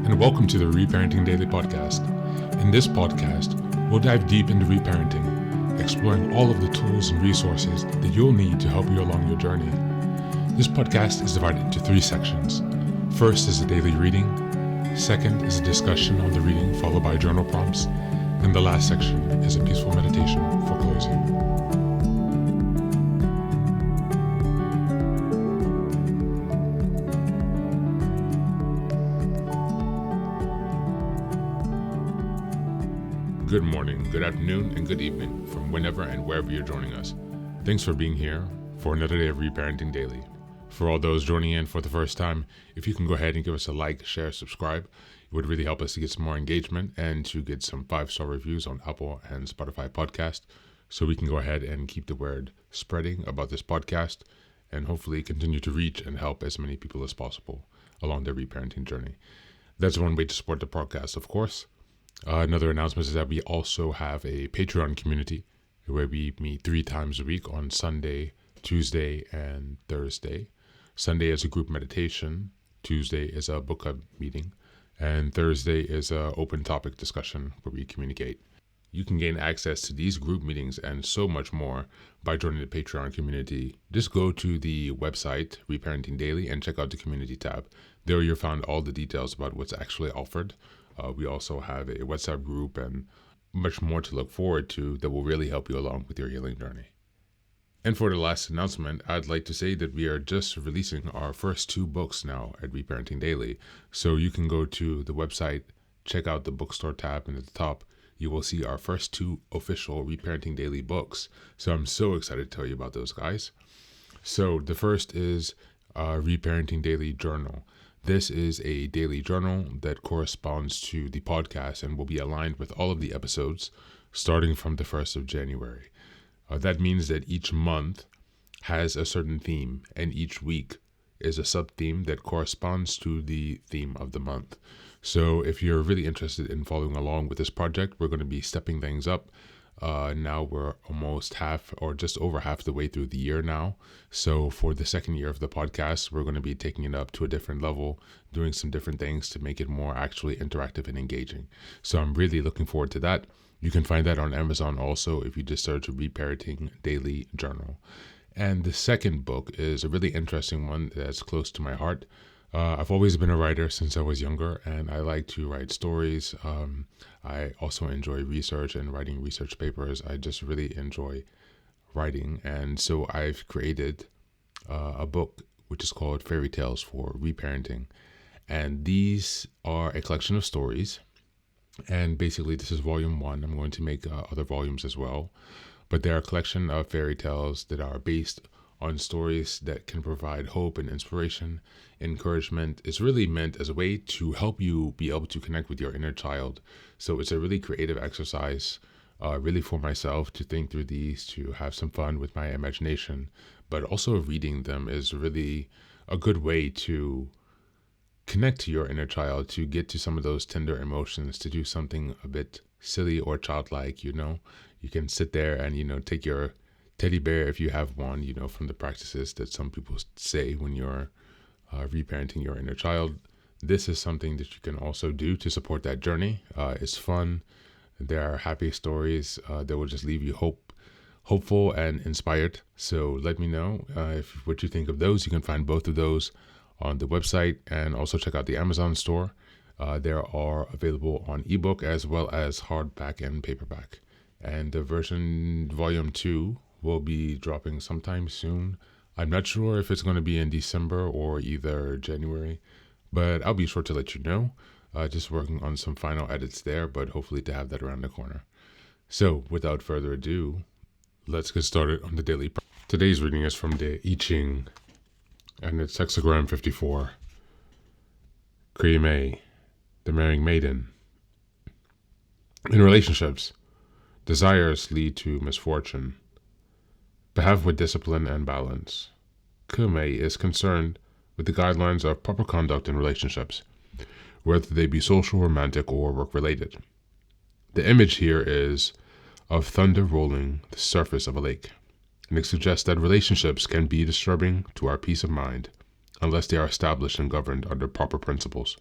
and welcome to the Reparenting Daily podcast. In this podcast, we'll dive deep into reparenting, exploring all of the tools and resources that you'll need to help you along your journey. This podcast is divided into 3 sections. First is a daily reading, second is a discussion on the reading followed by journal prompts, and the last section is a peaceful meditation for closing. Good morning, good afternoon, and good evening from whenever and wherever you're joining us. Thanks for being here for another day of Reparenting Daily. For all those joining in for the first time, if you can go ahead and give us a like, share, subscribe, it would really help us to get some more engagement and to get some 5-star reviews on Apple and Spotify podcast, so we can go ahead and keep the word spreading about this podcast and hopefully continue to reach and help as many people as possible along their reparenting journey. That's one way to support the podcast, of course. Another announcement is that we also have a Patreon community where we meet 3 times a week on Sunday, Tuesday, and Thursday. Sunday is a group meditation, Tuesday is a book club meeting, and Thursday is an open topic discussion where we communicate. You can gain access to these group meetings and so much more by joining the Patreon community. Just go to the website, Reparenting Daily, and check out the community tab. There you'll find all the details about what's actually offered. We also have a WhatsApp group and much more to look forward to that will really help you along with your healing journey. And for the last announcement, I'd like to say that we are just releasing our first 2 books now at Reparenting Daily. So you can go to the website, check out the bookstore tab, and at the top, you will see our first 2 official Reparenting Daily books. So I'm so excited to tell you about those, guys. So the first is Reparenting Daily Journal. This is a daily journal that corresponds to the podcast and will be aligned with all of the episodes starting from the 1st of January. That means that each month has a certain theme, and each week is a sub-theme that corresponds to the theme of the month. So if you're really interested in following along with this project, we're going to be stepping things up. Now we're almost half or just over half the way through the year now. So for the second year of the podcast, we're going to be taking it up to a different level, doing some different things to make it more actually interactive and engaging. So I'm really looking forward to that. You can find that on Amazon also if you just search Reparenting Daily Journal. And the second book is a really interesting one that's close to my heart. I've always been a writer since I was younger, and I like to write stories. I also enjoy research and writing research papers. I just really enjoy writing, and so I've created a book which is called Fairy Tales for Reparenting, and these are a collection of stories, and basically this is volume 1. I'm going to make other volumes as well, but they're a collection of fairy tales that are based on stories that can provide hope and inspiration, encouragement. It's really meant as a way to help you be able to connect with your inner child. So it's a really creative exercise, really for myself to think through these, to have some fun with my imagination. But also reading them is really a good way to connect to your inner child, to get to some of those tender emotions, to do something a bit silly or childlike, You can sit there and, take your teddy bear, if you have one, from the practices that some people say when you're reparenting your inner child. This is something that you can also do to support that journey. It's fun. There are happy stories that will just leave you hopeful and inspired. So let me know what you think of those. You can find both of those on the website, and also check out the Amazon store. They are available on ebook as well as hardback and paperback. And the version volume 2 will be dropping sometime soon. I'm not sure if it's going to be in December or either January, but I'll be sure to let you know. Just working on some final edits there, but hopefully to have that around the corner. So without further ado, let's get started on the daily. Today's reading is from the Ching, and it's Hexagram 54. May, the marrying maiden. In relationships, desires lead to misfortune. Behave with discipline and balance. May is concerned with the guidelines of proper conduct in relationships, whether they be social, romantic, or work-related. The image here is of thunder rolling the surface of a lake, and it suggests that relationships can be disturbing to our peace of mind unless they are established and governed under proper principles.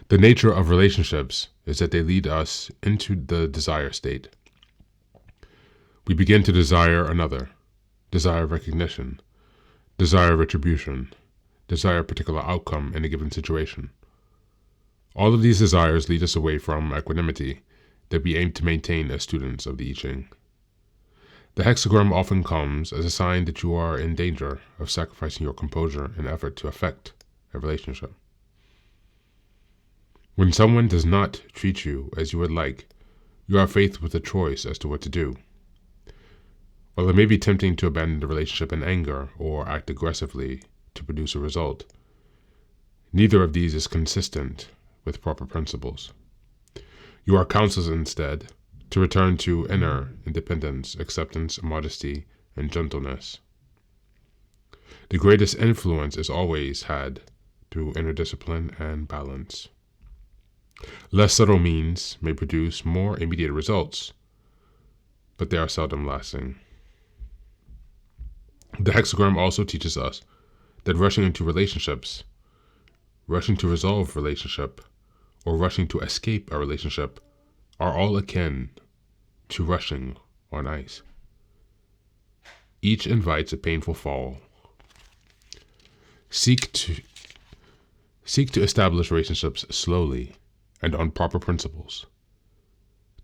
The nature of relationships is that they lead us into the desire state. We begin to desire another, desire recognition, desire retribution, desire a particular outcome in a given situation. All of these desires lead us away from equanimity that we aim to maintain as students of the I Ching. The hexagram often comes as a sign that you are in danger of sacrificing your composure in effort to affect a relationship. When someone does not treat you as you would like, you are faced with a choice as to what to do. While it may be tempting to abandon the relationship in anger or act aggressively to produce a result, neither of these is consistent with proper principles. You are counseled instead to return to inner independence, acceptance, modesty, and gentleness. The greatest influence is always had through inner discipline and balance. Less subtle means may produce more immediate results, but they are seldom lasting. The hexagram also teaches us that rushing into relationships, rushing to resolve relationship, or rushing to escape a relationship are all akin to rushing on ice. Each invites a painful fall. Seek to establish relationships slowly and on proper principles,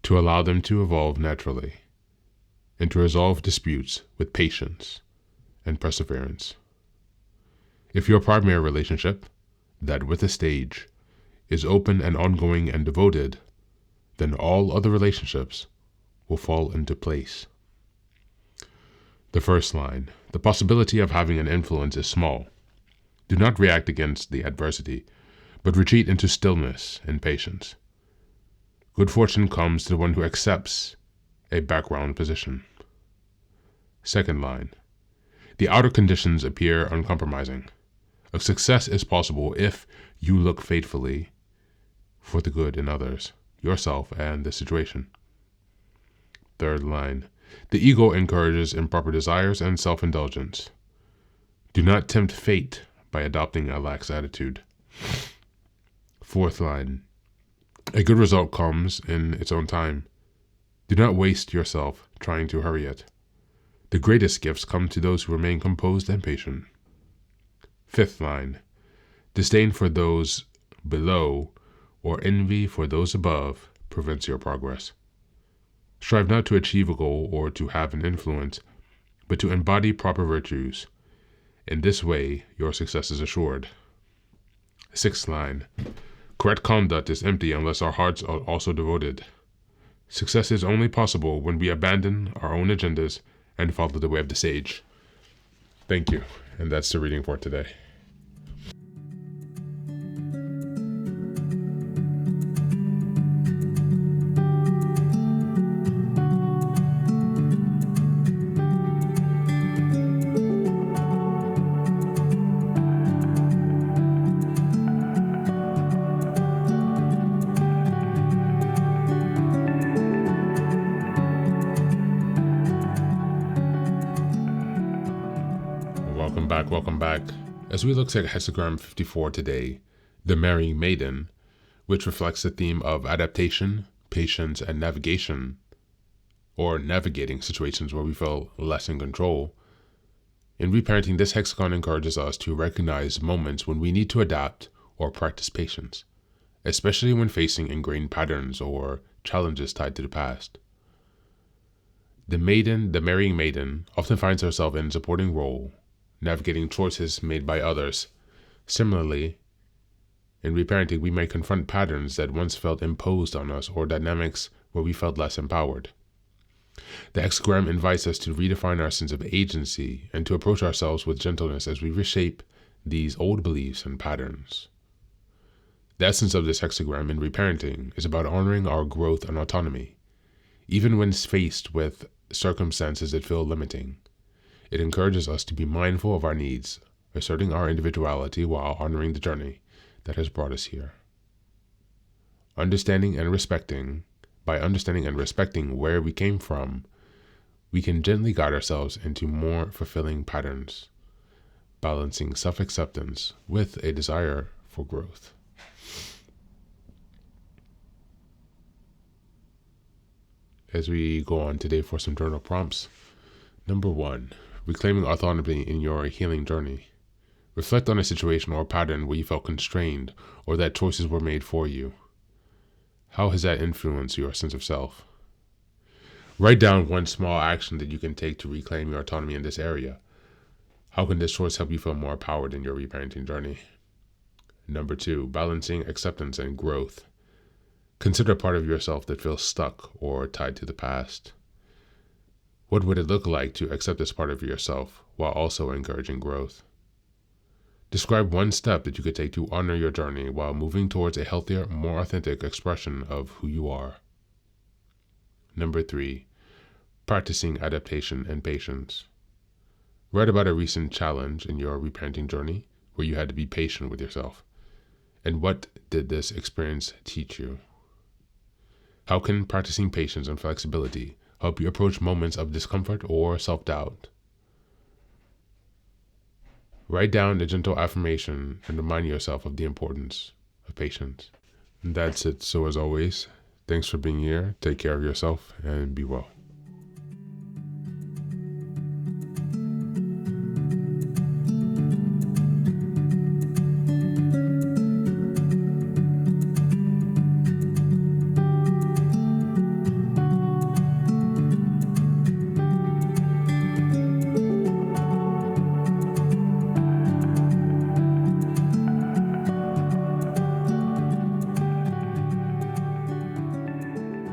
to allow them to evolve naturally, and to resolve disputes with patience and perseverance. If your primary relationship, that with a stage, is open and ongoing and devoted, then all other relationships will fall into place. The first line, the possibility of having an influence is small. Do not react against the adversity, but retreat into stillness and patience. Good fortune comes to the one who accepts a background position. Second line, the outer conditions appear uncompromising. A success is possible if you look faithfully for the good in others, yourself, and the situation. Third line, the ego encourages improper desires and self-indulgence. Do not tempt fate by adopting a lax attitude. Fourth line, a good result comes in its own time. Do not waste yourself trying to hurry it. The greatest gifts come to those who remain composed and patient. Fifth line, disdain for those below or envy for those above prevents your progress. Strive not to achieve a goal or to have an influence, but to embody proper virtues. In this way, your success is assured. Sixth line, correct conduct is empty unless our hearts are also devoted. Success is only possible when we abandon our own agendas and follow the way of the sage. Thank you, and that's the reading for today. Welcome back. As we look at Hexagram 54 today, the Marrying Maiden, which reflects the theme of adaptation, patience, and navigation, or navigating situations where we feel less in control. In reparenting, this hexagon encourages us to recognize moments when we need to adapt or practice patience, especially when facing ingrained patterns or challenges tied to the past. The Marrying Maiden, often finds herself in a supporting role, navigating choices made by others. Similarly, in reparenting, we may confront patterns that once felt imposed on us or dynamics where we felt less empowered. The hexagram invites us to redefine our sense of agency and to approach ourselves with gentleness as we reshape these old beliefs and patterns. The essence of this hexagram in reparenting is about honoring our growth and autonomy, even when faced with circumstances that feel limiting. It encourages us to be mindful of our needs, asserting our individuality while honoring the journey that has brought us here. By understanding and respecting where we came from, we can gently guide ourselves into more fulfilling patterns, balancing self-acceptance with a desire for growth. as we go on today for some journal prompts. Number 1, reclaiming autonomy in your healing journey. Reflect on a situation or pattern where you felt constrained or that choices were made for you. How has that influenced your sense of self? Write down one small action that you can take to reclaim your autonomy in this area. How can this choice help you feel more empowered in your reparenting journey? Number 2, balancing acceptance and growth. Consider a part of yourself that feels stuck or tied to the past. What would it look like to accept this part of yourself while also encouraging growth? Describe one step that you could take to honor your journey while moving towards a healthier, more authentic expression of who you are. Number 3, practicing adaptation and patience. Write about a recent challenge in your reparenting journey where you had to be patient with yourself. And what did this experience teach you? How can practicing patience and flexibility help you approach moments of discomfort or self-doubt? Write down a gentle affirmation and remind yourself of the importance of patience. And that's it. So as always, thanks for being here. Take care of yourself and be well.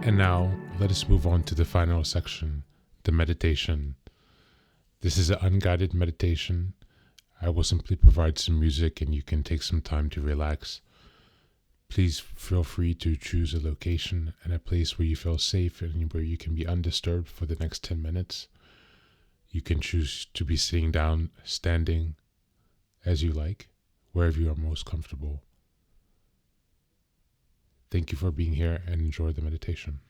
And now, let us move on to the final section, the meditation. This is an unguided meditation. I will simply provide some music and you can take some time to relax. Please feel free to choose a location and a place where you feel safe and where you can be undisturbed for the next 10 minutes. You can choose to be sitting down, standing, as you like, wherever you are most comfortable. Thank you for being here and enjoy the meditation.